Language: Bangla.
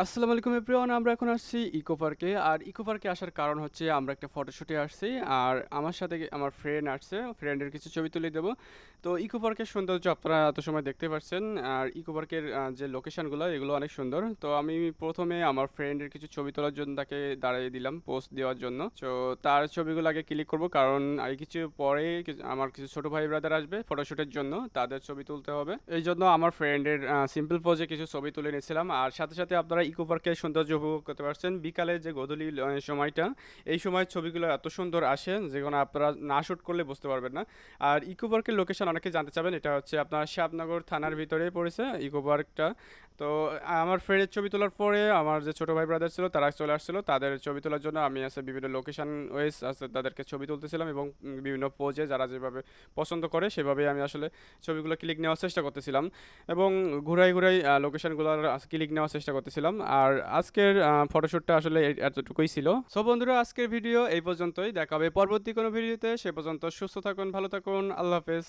আসসালামু আলাইকুম এভরিওয়ান। আমরা এখন আসছি ইকো পার্কে। আর ইকো পার্কে আসার কারণ হচ্ছে আমরা একটা ফটোশুটে আসছি। আর আমার সাথে আমার ফ্রেন্ড আসছে। ফ্রেন্ডের কিছু ছবি তুলে দেবো। তো ইকো পার্কের সৌন্দর্য আপনারা এত সময় দেখতে পাচ্ছেন। আর ইকো পার্কের যে লোকেশনগুলো এগুলো অনেক সুন্দর। তো আমি প্রথমে আমার ফ্রেন্ডের কিছু ছবি তোলার জন্য তাকে দাঁড়িয়ে দিলাম পোস্ট দেওয়ার জন্য। তো তার ছবিগুলো আগে ক্লিক করব, কারণ এই কিছু পরে আমার কিছু ছোট ভাই ব্রাদার আসবে ফটোশুটের জন্য, তাদের ছবি তুলতে হবে। এই জন্য আমার ফ্রেন্ডের সিম্পল পোজে কিছু ছবি তুলে নিয়েছিলাম। আর সাথে সাথে আপনারা ইকো পার্কের সৌন্দর্য উপভোগ করতে পারছেন। বিকালে যে গধূলি সময়টা, এই সময় ছবিগুলো এত সুন্দর আসে যেগুলো আপনারা না শ্যুট করলে বুঝতে পারবেন না। আর ইকো পার্কের লোকেশন অনেকে জানতে চাবেন, এটা হচ্ছে আপনার শ্যামনগর থানার ভিতরে পড়েছে ইকো পার্কটা। তো আমার ফ্রেন্ডের ছবি তোলার পরে আমার যে ছোটো ভাই ব্রাদার ছিল তারা চলে আসছিলো, তাদের ছবি তোলার জন্য আমি আছে বিভিন্ন লোকেশন ওয়েস আছে তাদেরকে ছবি তুলতেছিলাম, এবং বিভিন্ন পোজে যারা যেভাবে পছন্দ করে সেভাবে আমি আসলে ছবিগুলো ক্লিক নেওয়ার চেষ্টা করতেছিলাম, এবং ঘুরাই ঘুরাই লোকেশনগুলোর ক্লিক নেওয়ার চেষ্টা করতেছিলাম। আর আজকের ফটোশ্যুটটা আসলে এতটুকুই ছিল। সো বন্ধুরা, আজকের ভিডিও এই পর্যন্তই। দেখা হবে পরবর্তী কোনো ভিডিওতে। সে পর্যন্ত সুস্থ থাকুন, ভালো থাকুন, আল্লাহ হাফেজ।